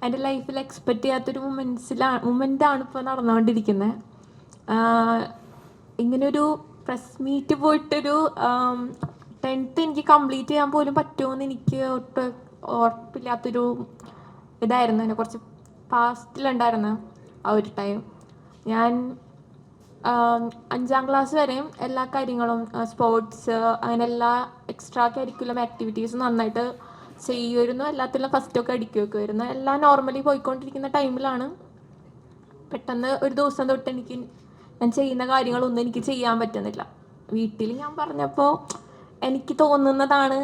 എൻ്റെ ലൈഫിൽ എക്സ്പെക്റ്റ് ചെയ്യാത്തൊരു മൊമെൻ്റാണ് ഇപ്പോൾ നടന്നുകൊണ്ടിരിക്കുന്നത്. ഇങ്ങനൊരു പ്രസ് മീറ്റ് പോയിട്ടൊരു 10th എനിക്ക് കംപ്ലീറ്റ് ചെയ്യാൻ പോലും പറ്റുമോയെന്ന് എനിക്ക് ഒട്ടും ഉറപ്പില്ലാത്തൊരു ഇതായിരുന്നു. എന്നെ കുറച്ച് പാസ്റ്റിലുണ്ടായിരുന്നു ആ ഒരു ടൈം. ഞാൻ 5ാം ക്ലാസ് വരെയും എല്ലാ കാര്യങ്ങളും സ്പോർട്സ് അങ്ങനെ എല്ലാ എക്സ്ട്രാ കരിക്കുലം ആക്ടിവിറ്റീസും നന്നായിട്ട് ചെയ്യുമായിരുന്നു. എല്ലാത്തിലും ഫസ്റ്റൊക്കെ അടിക്കി വെക്കുമായിരുന്നു. എല്ലാം നോർമലി പോയിക്കൊണ്ടിരിക്കുന്ന ടൈമിലാണ് പെട്ടെന്ന് ഒരു ദിവസം തൊട്ട് ഞാൻ ചെയ്യുന്ന കാര്യങ്ങളൊന്നും എനിക്ക് ചെയ്യാൻ പറ്റുന്നില്ല. വീട്ടിൽ ഞാൻ പറഞ്ഞപ്പോൾ എനിക്ക് തോന്നുന്നതാണ്,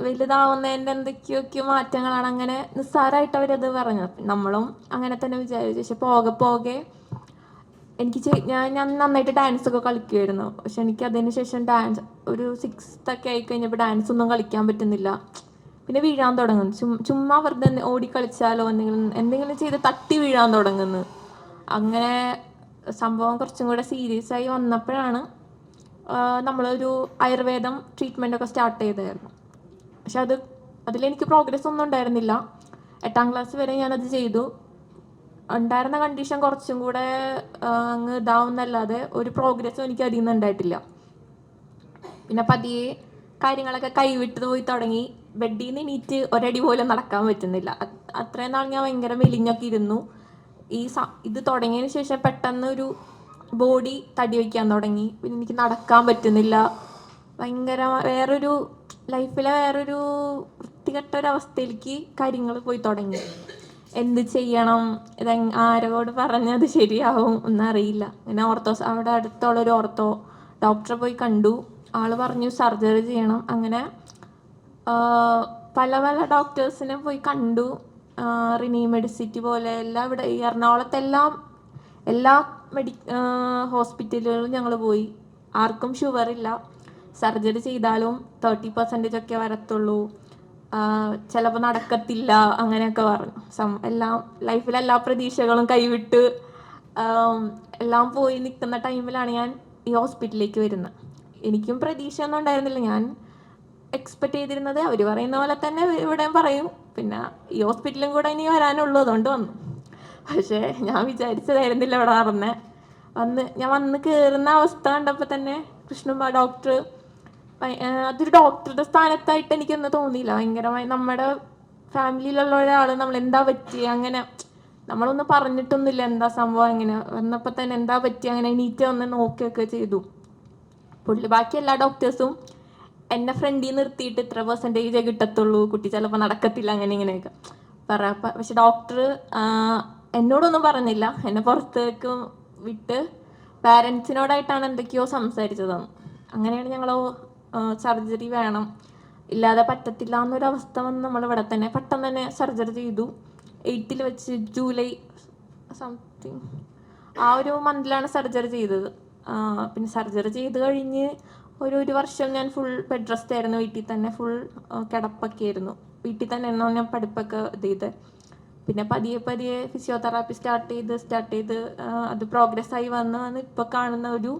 വലുതാവുന്നതിൻ്റെ എന്തൊക്കെയൊക്കെയോ മാറ്റങ്ങളാണ്, അങ്ങനെ നിസ്സാരമായിട്ട് അവരത് പറഞ്ഞു. നമ്മളും അങ്ങനെ തന്നെ വിചാരിച്ചു. പക്ഷെ പോകെ പോകെ ഞാൻ നന്നായിട്ട് ഡാൻസൊക്കെ കളിക്കുമായിരുന്നു. പക്ഷെ എനിക്ക് അതിന് ശേഷം ഒരു 6th ഒക്കെ ആയിക്കഴിഞ്ഞപ്പോൾ ഡാൻസ് ഒന്നും കളിക്കാൻ പറ്റുന്നില്ല. പിന്നെ വീഴാൻ തുടങ്ങുന്നു. ചുമ്മാ വെറുതെ ഓടി കളിച്ചാലോ എന്തെങ്കിലും ചെയ്ത് തട്ടി വീഴാൻ തുടങ്ങുന്നു. അങ്ങനെ സംഭവം കുറച്ചും കൂടെ സീരിയസ് ആയി വന്നപ്പോഴാണ് നമ്മളൊരു ആയുർവേദം ട്രീറ്റ്മെൻറ്റൊക്കെ സ്റ്റാർട്ട് ചെയ്തായിരുന്നു. പക്ഷെ അതിലെനിക്ക് പ്രോഗ്രസ് ഒന്നും ഉണ്ടായിരുന്നില്ല. 8ാം ക്ലാസ് വരെ ഞാനത് ചെയ്തു. ഉണ്ടായിരുന്ന കണ്ടീഷൻ കുറച്ചും കൂടെ അങ്ങ് ഇതാവുന്നല്ലാതെ ഒരു പ്രോഗ്രസ്സും എനിക്ക് അതിൽ നിന്ന് ഉണ്ടായിട്ടില്ല. പിന്നെ പതിയെ കാര്യങ്ങളൊക്കെ കൈവിട്ട് പോയി തുടങ്ങി. ബെഡിൽ നിന്ന് എണീറ്റ് ഒരടി പോലും നടക്കാൻ പറ്റുന്നില്ല. അത്രയും നാൾ ഞാൻ ഭയങ്കര മെലിഞ്ഞൊക്കെ ഇരുന്നു. ഇത് തുടങ്ങിയതിന് ശേഷം പെട്ടെന്ന് ഒരു ബോഡി തടി വയ്ക്കാൻ തുടങ്ങി. പിന്നെ എനിക്ക് നടക്കാൻ പറ്റുന്നില്ല. ഭയങ്കര ലൈഫിലെ വേറൊരു വൃത്തികെട്ടൊരവസ്ഥയിലേക്ക് കാര്യങ്ങൾ പോയി തുടങ്ങി. എന്ത് ചെയ്യണം, ആരോട് പറഞ്ഞത് ശരിയാവും എന്നറിയില്ല. അങ്ങനെ അവിടെ അടുത്തുള്ളൊരു ഓർത്തോ ഡോക്ടറെ പോയി കണ്ടു. ആൾ പറഞ്ഞു സർജറി ചെയ്യണം. അങ്ങനെ പല പല ഡോക്ടേഴ്സിനെ പോയി കണ്ടു. റിനി മെഡിസിറ്റി പോലെ ഇവിടെ ഈ എറണാകുളത്തെല്ലാം എല്ലാ ഹോസ്പിറ്റലുകളിലും ഞങ്ങൾ പോയി. ആർക്കും ഷുഗറില്ല. സർജറി ചെയ്താലും 30% ഒക്കെ വരത്തുള്ളൂ, ചിലപ്പോൾ നടക്കത്തില്ല, അങ്ങനെയൊക്കെ പറഞ്ഞു. ലൈഫിലെല്ലാ പ്രതീക്ഷകളും കൈവിട്ട് എല്ലാം പോയി നിൽക്കുന്ന ടൈമിലാണ് ഞാൻ ഈ ഹോസ്പിറ്റലിലേക്ക് വരുന്നത്. എനിക്കും പ്രതീക്ഷയൊന്നും ഉണ്ടായിരുന്നില്ല. ഞാൻ എക്സ്പെക്റ്റ് ചെയ്തിരുന്നത് അവർ പറയുന്ന പോലെ തന്നെ ഇവിടെയും പറയും, പിന്നെ ഈ ഹോസ്പിറ്റലും കൂടെ ഇനി വരാനുള്ളൂ, അതുകൊണ്ട് വന്നു. പക്ഷേ ഞാൻ വിചാരിച്ചതായിരുന്നില്ല ഇവിടെ ഞാൻ വന്ന് കയറുന്ന അവസ്ഥ കണ്ടപ്പോൾ തന്നെ കൃഷ്ണമ്മ ഡോക്ടർ, അതൊരു ഡോക്ടറുടെ സ്ഥാനത്തായിട്ട് എനിക്കൊന്നും തോന്നിയില്ല. ഭയങ്കരമായി നമ്മുടെ ഫാമിലിയിലുള്ള ഒരാൾ നമ്മൾ എന്താ പറ്റി, അങ്ങനെ നമ്മളൊന്നും പറഞ്ഞിട്ടൊന്നുമില്ല എന്താ സംഭവം. എങ്ങനെ വന്നപ്പോൾ തന്നെ എന്താ പറ്റി, അങ്ങനെ എണീറ്റ് വന്ന് നോക്കുകയൊക്കെ ചെയ്തു. ബാക്കി എല്ലാ ഡോക്ടേഴ്സും എന്നെ ഫ്രണ്ടിൽ നിർത്തിയിട്ട് ഇത്ര പെർസെൻറ്റേജേ കിട്ടത്തുള്ളൂ, കുട്ടി ചിലപ്പോൾ നടക്കത്തില്ല, അങ്ങനെ ഇങ്ങനെയൊക്കെ പക്ഷെ ഡോക്ടർ എന്നോടൊന്നും പറഞ്ഞില്ല. എന്നെ പുറത്തേക്ക് വിട്ട് പാരൻസിനോടായിട്ടാണ് എന്തൊക്കെയോ സംസാരിച്ചതെന്ന്. അങ്ങനെയാണ് ഞങ്ങൾ സർജറി വേണം, ഇല്ലാതെ പറ്റത്തില്ല എന്നൊരവസ്ഥ വന്ന് നമ്മളിവിടെ തന്നെ പെട്ടെന്ന് തന്നെ സർജറി ചെയ്തു. 8th വെച്ച് ജൂലൈ സംതിങ് ആ ഒരു മന്തിലാണ് സർജറി ചെയ്തത്. പിന്നെ സർജറി ചെയ്ത് കഴിഞ്ഞ് ഒരു വർഷം ഞാൻ ഫുൾ ബെഡ് റെസ്റ്റ് ആയിരുന്നു. വീട്ടിൽ തന്നെ ഫുൾ കിടപ്പൊക്കെ ആയിരുന്നു. വീട്ടിൽ തന്നെ എന്നോ ഞാൻ പഠിപ്പൊക്കെ ചെയ്ത്. പിന്നെ പതിയെ പതിയെ ഫിസിയോതെറാപ്പി സ്റ്റാർട്ട് ചെയ്ത് അത് പ്രോഗ്രസ് ആയി വന്ന് ഇപ്പോൾ കാണുന്ന ഒരു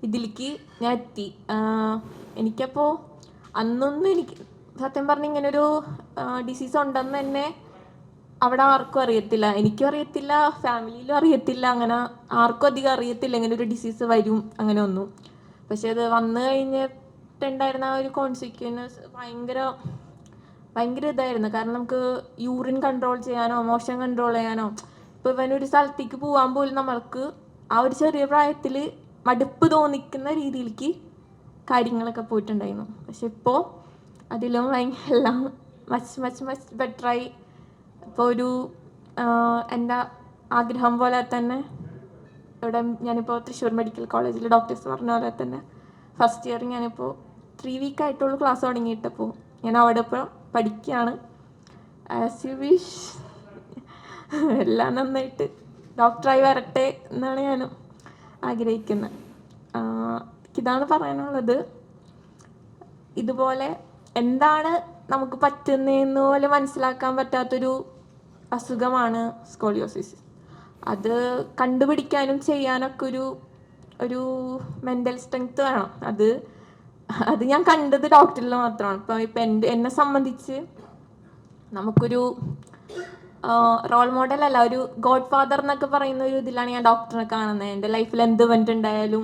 ഇതിലേക്ക് ഞാൻ എത്തി. എനിക്കപ്പോൾ അന്നൊന്നും എനിക്ക് സത്യം പറഞ്ഞാൽ ഇങ്ങനൊരു ഡിസീസ് ഉണ്ടെന്ന് തന്നെ അവിടെ ആർക്കും അറിയത്തില്ല. എനിക്കും അറിയത്തില്ല, ഫാമിലിയിലും അറിയത്തില്ല, അങ്ങനെ ആർക്കും അധികം അറിയത്തില്ല ഇങ്ങനെ ഒരു ഡിസീസ് വരും അങ്ങനെ ഒന്നും. പക്ഷെ അത് വന്നു കഴിഞ്ഞിട്ടുണ്ടായിരുന്ന ആ ഒരു കോൺസിക്വൻസ് ഭയങ്കര ഇതായിരുന്നു. കാരണം നമുക്ക് യൂറിൻ കൺട്രോൾ ചെയ്യാനോ മോഷൻ കൺട്രോൾ ചെയ്യാനോ, ഇപ്പോൾ ഇവനൊരു സ്ഥലത്തേക്ക് പോകാൻ പോലും നമ്മൾക്ക് ആ ഒരു ചെറിയ പ്രായത്തിൽ മടുപ്പ് തോന്നിക്കുന്ന രീതിയിലേക്ക് കാര്യങ്ങളൊക്കെ പോയിട്ടുണ്ടായിരുന്നു. പക്ഷെ ഇപ്പോൾ അതിലും എല്ലാം മച്ച് ബെറ്ററായി. ഇപ്പോൾ എൻ്റെ ആഗ്രഹം പോലെ തന്നെ ഇവിടെ ഞാനിപ്പോൾ തൃശ്ശൂർ മെഡിക്കൽ കോളേജിൽ ഡോക്ടേഴ്സ് പറഞ്ഞ പോലെ തന്നെ ഫസ്റ്റ് ഇയർ ഞാനിപ്പോൾ 3 വീക്കായിട്ടുള്ളൂ ക്ലാസ് തുടങ്ങിയിട്ടപ്പോൾ. ഞാൻ അവിടെ ഇപ്പോൾ പഠിക്കുകയാണ്. ആസ് യു വിഷ്, എല്ലാം നന്നായിട്ട് ഡോക്ടറായി വരട്ടെ എന്നാണ് ഞാനും ആഗ്രഹിക്കുന്നത്. ഇതാണ് പറയാനുള്ളത്. ഇതുപോലെ എന്താണ് നമുക്ക് പറ്റുന്നതെന്ന് പോലെ മനസ്സിലാക്കാൻ പറ്റാത്തൊരു അസുഖമാണ് സ്കോളിയോസിസ്. അത് കണ്ടുപിടിക്കാനും ചെയ്യാനൊക്കെ ഒരു മെൻ്റൽ സ്ട്രെങ്ത് വേണം. അത് ഞാൻ കണ്ടത് ഡോക്ടറിൽ മാത്രമാണ്. ഇപ്പം എന്നെ സംബന്ധിച്ച് നമുക്കൊരു റോൾ മോഡൽ അല്ല, ഒരു ഗോഡ് ഫാദർ എന്നൊക്കെ പറയുന്ന ഒരു ഇതിലാണ് ഞാൻ ഡോക്ടറിനെ കാണുന്നത്. എൻ്റെ ലൈഫിൽ എന്ത് ഇവന്റ് ഉണ്ടായാലും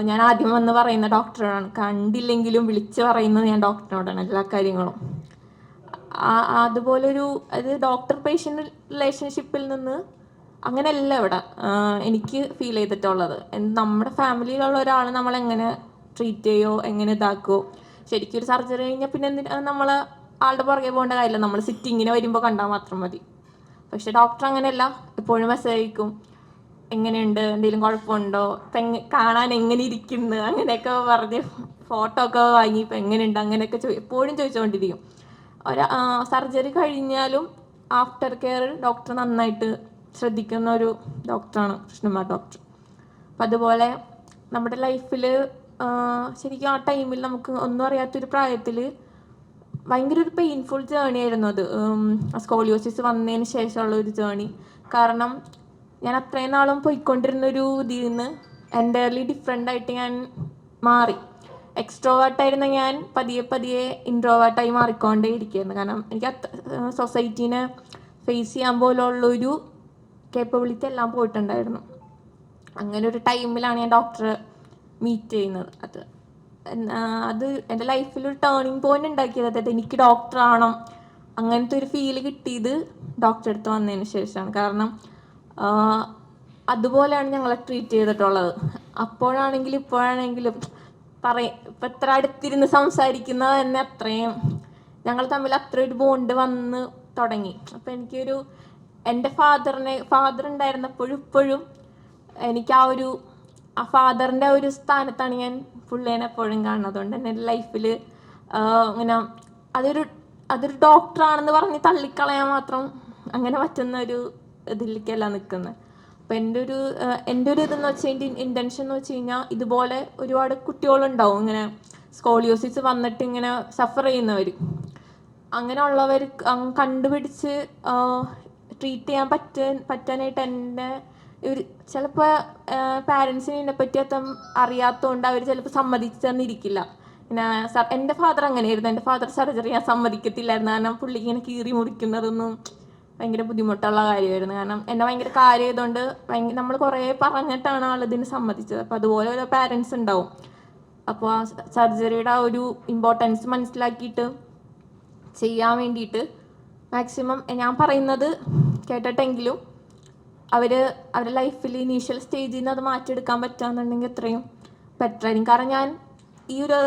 ഞാൻ ആദ്യം വന്ന് പറയുന്ന ഡോക്ടറോടാണ്. കണ്ടില്ലെങ്കിലും വിളിച്ച് പറയുന്നത് ഞാൻ ഡോക്ടറിനോടാണ് എല്ലാ കാര്യങ്ങളും. അതുപോലൊരു അത് ഡോക്ടർ പേഷ്യൻ്റ് റിലേഷൻഷിപ്പിൽ നിന്ന് അങ്ങനെയല്ല ഇവിടെ എനിക്ക് ഫീൽ ചെയ്തിട്ടുള്ളത്. നമ്മുടെ ഫാമിലിയിലുള്ള ഒരാൾ നമ്മളെങ്ങനെ ട്രീറ്റ് ചെയ്യോ, എങ്ങനെ ഇതാക്കുമോ. ശരിക്കും ഒരു സർജറി കഴിഞ്ഞാൽ പിന്നെ എന്തിനാ നമ്മൾ ആളുടെ പുറകെ പോകേണ്ട കാര്യമില്ല, നമ്മൾ സിറ്റിങ്ങിന് വരുമ്പോൾ കണ്ടാൽ മാത്രം മതി. പക്ഷെ ഡോക്ടർ അങ്ങനെയല്ല, എപ്പോഴും മെസ്സേജ് അയക്കും, എങ്ങനെയുണ്ട്, എന്തെങ്കിലും കുഴപ്പമുണ്ടോ, ഇപ്പം കാണാൻ എങ്ങനെ ഇരിക്കുന്നു, അങ്ങനെയൊക്കെ പറഞ്ഞ് ഫോട്ടോ ഒക്കെ വാങ്ങി ഇപ്പം എങ്ങനെയുണ്ട് അങ്ങനെയൊക്കെ എപ്പോഴും ചോദിച്ചുകൊണ്ടിരിക്കും. സർജറി കഴിഞ്ഞാലും ആഫ്റ്റർ കെയർ ഡോക്ടർ നന്നായിട്ട് ശ്രദ്ധിക്കുന്ന ഒരു ഡോക്ടറാണ് കൃഷ്ണകുമാർ ഡോക്ടർ. അപ്പം അതുപോലെ നമ്മുടെ ലൈഫിൽ ശരിക്കും ആ ടൈമിൽ നമുക്ക് ഒന്നും അറിയാത്തൊരു പ്രായത്തിൽ ഭയങ്കര ഒരു പെയിൻഫുൾ ജേണി ആയിരുന്നു അത്. സ്കോളിയോസിസ് വന്നതിന് ശേഷമുള്ള ഒരു ജേണി. കാരണം ഞാൻ അത്രയും നാളും പോയിക്കൊണ്ടിരുന്നൊരു ഇതിൽ നിന്ന് എൻ്റയർലി ഡിഫറെൻ്റ് ആയിട്ട് ഞാൻ മാറി. എക്സ്ട്രോവേർട്ടായിരുന്ന ഞാൻ പതിയെ പതിയെ ഇൻട്രോവേർട്ടായി മാറിക്കൊണ്ടേ ഇരിക്കുകയായിരുന്നു. കാരണം എനിക്ക് സൊസൈറ്റീനെ ഫേസ് ചെയ്യാൻ പോലുള്ളൊരു കേപ്പബിലിറ്റി എല്ലാം പോയിട്ടുണ്ടായിരുന്നു. അങ്ങനെ ഒരു ടൈമിലാണ് ഞാൻ ഡോക്ടറെ മീറ്റ് ചെയ്യുന്നത്. അത് എൻ്റെ ലൈഫിലൊരു ടേണിങ് പോയിന്റ് ഉണ്ടാക്കിയത്. അതായത് എനിക്ക് ഡോക്ടറാണോ അങ്ങനത്തെ ഒരു ഫീല് കിട്ടിയത് ഡോക്ടറെ അടുത്ത് വന്നതിന് ശേഷമാണ്. കാരണം അതുപോലെയാണ് ഞങ്ങളെ ട്രീറ്റ് ചെയ്തിട്ടുള്ളത്. അപ്പോഴാണെങ്കിലും ഇപ്പോഴാണെങ്കിലും ഇപ്പം എത്ര അടുത്തിരുന്ന് സംസാരിക്കുന്നത് തന്നെ അത്രയും ഞങ്ങൾ തമ്മിൽ അത്ര ഒരു ബോണ്ട് വന്ന് തുടങ്ങി. അപ്പം എനിക്കൊരു എൻ്റെ ഫാദർ ഉണ്ടായിരുന്നപ്പോഴും ഇപ്പോഴും എനിക്ക് ആ ഫാദറിൻ്റെ ഒരു സ്ഥാനത്താണ് ഞാൻ പുള്ളിനെ എപ്പോഴും കാണുന്നത്. അതുകൊണ്ട് തന്നെ എൻ്റെ ലൈഫിൽ ഇങ്ങനെ അതൊരു ഡോക്ടറാണെന്ന് പറഞ്ഞ് തള്ളിക്കളയാൻ മാത്രം അങ്ങനെ പറ്റുന്ന ഒരു ഇതിലേക്കല്ല നിൽക്കുന്നത്. അപ്പം എൻ്റെ ഒരു ഇതെന്ന് വെച്ചാൽ എൻ്റെ ഇൻറ്റൻഷൻ എന്ന് വെച്ച് കഴിഞ്ഞാൽ ഇതുപോലെ ഒരുപാട് കുട്ടികളുണ്ടാവും ഇങ്ങനെ സ്കോളിയോസിസ് വന്നിട്ട് ഇങ്ങനെ സഫർ ചെയ്യുന്നവർ. അങ്ങനെയുള്ളവർ കണ്ടുപിടിച്ച് ട്രീറ്റ് ചെയ്യാൻ പറ്റാനായിട്ട് എൻ്റെ ചിലപ്പോൾ പാരൻസിന് ഇതിനെപ്പറ്റി അറിയാത്തതുകൊണ്ട് അവർ ചിലപ്പോൾ സമ്മതിച്ചെന്നിരിക്കില്ല. പിന്നെ എൻ്റെ ഫാദർ അങ്ങനെയായിരുന്നു. എൻ്റെ ഫാദർ സർജറി ഞാൻ സമ്മതിക്കത്തില്ലായിരുന്നു. കാരണം പുള്ളിക്ക് ഇങ്ങനെ കീറി മുറിക്കുന്നതൊന്നും ഭയങ്കര ബുദ്ധിമുട്ടുള്ള കാര്യമായിരുന്നു. കാരണം എന്നെ ഭയങ്കര കാര്യമായതുകൊണ്ട് നമ്മൾ കുറേ പറഞ്ഞിട്ടാണ് ആളിതിന് സമ്മതിച്ചത്. അപ്പോൾ അതുപോലെ ഓരോ പാരൻസ് ഉണ്ടാവും. അപ്പോൾ ആ സർജറിയുടെ ആ ഒരു ഇമ്പോർട്ടൻസ് മനസ്സിലാക്കിയിട്ട് ചെയ്യാൻ വേണ്ടിയിട്ട് മാക്സിമം ഞാൻ പറയുന്നത് കേട്ടിട്ടെങ്കിലും അവരുടെ ലൈഫിൽ ഇനീഷ്യൽ സ്റ്റേജിൽ നിന്ന് അത് മാറ്റിയെടുക്കാൻ പറ്റുകയെന്നുണ്ടെങ്കിൽ അത്രയും ബെറ്റർ ആയിരിക്കും. കാരണം ഞാൻ ഈ ഒരു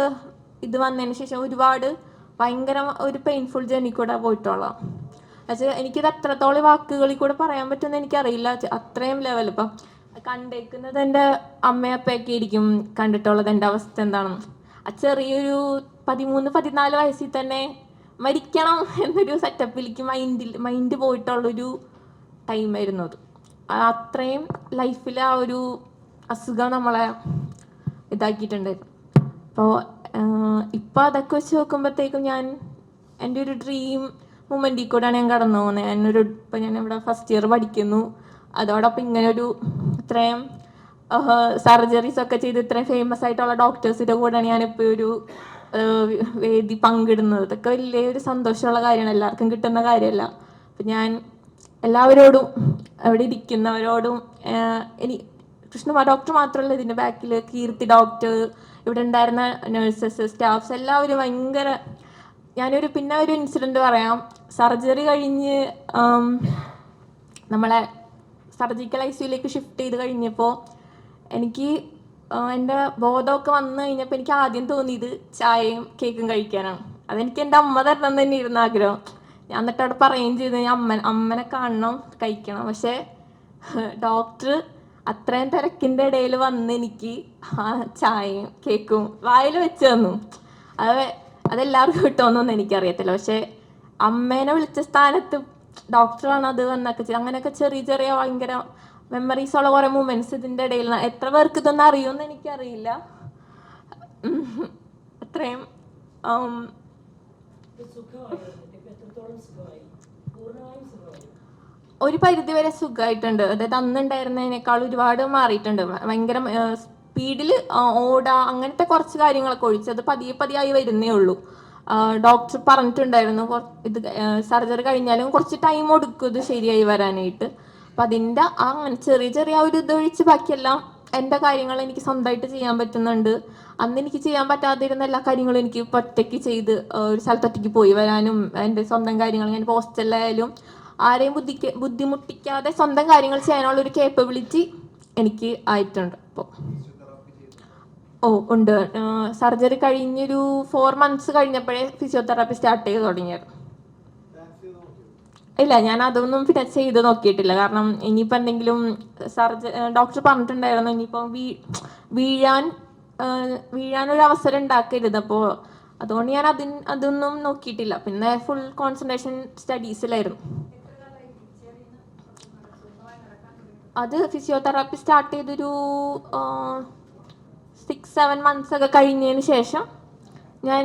ഇത് വന്നതിന് ശേഷം ഒരുപാട് ഭയങ്കര ഒരു പെയിൻഫുൾ ജേർണി കൂടെ പോയിട്ടുള്ള. പക്ഷേ എനിക്കിത് അത്രത്തോളം വാക്കുകളിൽ കൂടെ പറയാൻ പറ്റുമെന്ന് എനിക്കറിയില്ല. അത്രയും ലെവൽ ഇപ്പം കണ്ടേക്കുന്നത് എൻ്റെ അമ്മയപ്പൊക്കെ ആയിരിക്കും കണ്ടിട്ടുള്ളത് എൻ്റെ അവസ്ഥ എന്താണെന്ന്. ആ ചെറിയൊരു 13-14 വയസ്സിൽ തന്നെ മരിക്കണം എന്നൊരു സെറ്റപ്പിലേക്ക് മൈൻഡ് പോയിട്ടുള്ളൊരു ടൈമായിരുന്നു അത്. അത്രയും ലൈഫിൽ ആ ഒരു അസുഖം നമ്മളെ ഇതാക്കിയിട്ടുണ്ടായിരുന്നു. അപ്പോൾ ഇപ്പം അതൊക്കെ വെച്ച് നോക്കുമ്പോഴത്തേക്കും ഞാൻ എൻ്റെ ഒരു ഡ്രീം മൊമെൻറ്റിൽ കൂടെയാണ് ഞാൻ കടന്നു പോകുന്നത്. ഇപ്പം ഞാനിവിടെ ഫസ്റ്റ് ഇയർ പഠിക്കുന്നു. അതോടൊപ്പം ഇങ്ങനൊരു ഇത്രയും സർജറീസ് ഒക്കെ ചെയ്ത് ഇത്രയും ഫേമസ് ആയിട്ടുള്ള ഡോക്ടേഴ്സിൻ്റെ കൂടെയാണ് ഞാനിപ്പോൾ ഒരു വേദി പങ്കിടുന്നത്. ഇതൊക്കെ വലിയൊരു സന്തോഷമുള്ള കാര്യമാണ്, എല്ലാവർക്കും കിട്ടുന്ന കാര്യമല്ല. അപ്പം ഞാൻ എല്ലാവരോടും അവിടെ ഇരിക്കുന്നവരോടും കൃഷ്ണകുമാർ ഡോക്ടർ മാത്രമല്ല, ഇതിൻ്റെ ബാക്കിൽ കീർത്തി ഡോക്ടർ, ഇവിടെ ഉണ്ടായിരുന്ന നഴ്സസ്, സ്റ്റാഫ്സ് എല്ലാവരും ഭയങ്കര. പിന്നെ ഒരു ഇൻസിഡൻറ്റ് പറയാം. സർജറി കഴിഞ്ഞ് നമ്മളെ സർജിക്കൽ ICUലേക്ക് ഷിഫ്റ്റ് ചെയ്ത് കഴിഞ്ഞപ്പോൾ എനിക്ക് എൻ്റെ ബോധമൊക്കെ വന്നു കഴിഞ്ഞപ്പോൾ എനിക്ക് ആദ്യം തോന്നിയത് ചായയും കേക്കും കഴിക്കാനാണ്. അതെനിക്ക് എൻ്റെ അമ്മ തരണം തന്നെ ഇരുന്ന ആഗ്രഹം. ഞാൻ എന്നിട്ട് അവിടെ പറയുകയും ചെയ്തു, അമ്മനെ കാണണം, കഴിക്കണം. പക്ഷേ ഡോക്ടർ അത്രയും തിരക്കിൻ്റെ ഇടയിൽ വന്ന് എനിക്ക് ആ ചായയും കേക്കും വായിൽ വെച്ച് തന്നു. അതെല്ലാവർക്കും കിട്ടുമെന്നൊന്നും എനിക്കറിയത്തില്ല. പക്ഷേ അമ്മേനെ വിളിച്ച സ്ഥാനത്ത് ഡോക്ടറാണ് അത് വന്നൊക്കെ ചെയ്ത്. അങ്ങനെയൊക്കെ ചെറിയ ചെറിയ ഭയങ്കര മെമ്മറീസുള്ള കുറേ മൂമെൻറ്റ്സ് ഇതിൻ്റെ ഇടയിൽ. എത്ര പേർക്ക് ഇതൊന്നും അറിയുമെന്ന് എനിക്കറിയില്ല. അത്രയും ഒരു പരിധിവരെ സുഖമായിട്ടുണ്ട്. അതായത് അന്നുണ്ടായിരുന്നതിനേക്കാൾ ഒരുപാട് മാറിയിട്ടുണ്ട്. ഭയങ്കര സ്പീഡിൽ ഓടാ അങ്ങനത്തെ കുറച്ച് കാര്യങ്ങളൊക്കെ ഒഴിച്ച് അത് പതിയെ പതിയായി വരുന്നേ ഉള്ളൂ. ഡോക്ടർ പറഞ്ഞിട്ടുണ്ടായിരുന്നു ഇത് സർജറി കഴിഞ്ഞാലും കുറച്ച് ടൈം എടുക്കും ഇത് ശരിയായി വരാനായിട്ട്. അപ്പം അതിൻ്റെ അങ്ങനെ ചെറിയ ചെറിയ ഒരു ഇതൊഴിച്ച് ബാക്കിയെല്ലാം എൻ്റെ കാര്യങ്ങൾ എനിക്ക് സ്വന്തമായിട്ട് ചെയ്യാൻ പറ്റുന്നുണ്ട്. അന്ന് എനിക്ക് ചെയ്യാൻ പറ്റാതിരുന്ന എല്ലാ കാര്യങ്ങളും എനിക്ക് ഇപ്പം ഒറ്റയ്ക്ക് ചെയ്ത് ഒരു സ്ഥലത്ത് ഒറ്റയ്ക്ക് പോയി വരാനും എൻ്റെ സ്വന്തം കാര്യങ്ങൾ ഞാൻ ഹോസ്റ്റലിലായാലും ആരെയും ബുദ്ധിമുട്ടിക്കാതെ സ്വന്തം കാര്യങ്ങൾ ചെയ്യാനുള്ള ഒരു കേപ്പബിലിറ്റി എനിക്ക് ആയിട്ടുണ്ട് ഇപ്പോൾ. ഉണ്ട്. സർജറി കഴിഞ്ഞൊരു 4 months കഴിഞ്ഞപ്പോഴേ ഫിസിയോതെറാപ്പി സ്റ്റാർട്ട് ചെയ്ത് തുടങ്ങിയത്. ഇല്ല, ഞാൻ അതൊന്നും പിന്നെ ചെയ്ത് നോക്കിയിട്ടില്ല. കാരണം ഇനിയിപ്പോൾ എന്തെങ്കിലും ഡോക്ടർ പറഞ്ഞിട്ടുണ്ടായിരുന്നു ഇനിയിപ്പോൾ വീഴാനൊരു അവസരം ഉണ്ടാക്കരുത്. അപ്പോൾ അതുകൊണ്ട് ഞാൻ അതൊന്നും നോക്കിയിട്ടില്ല. പിന്നെ ഫുൾ കോൺസെൻട്രേഷൻ സ്റ്റഡീസിലായിരുന്നു. അത് ഫിസിയോതെറാപ്പി സ്റ്റാർട്ട് ചെയ്തൊരു 6-7 months ഒക്കെ കഴിഞ്ഞതിന് ശേഷം ഞാൻ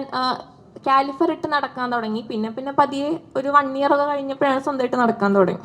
കാലിഫർ ഇട്ട് നടക്കാൻ തുടങ്ങി. പിന്നെ പതിയെ ഒരു 1 year ഒക്കെ കഴിഞ്ഞപ്പോഴാണ് സ്വന്തമായിട്ട് നടക്കാൻ തുടങ്ങി.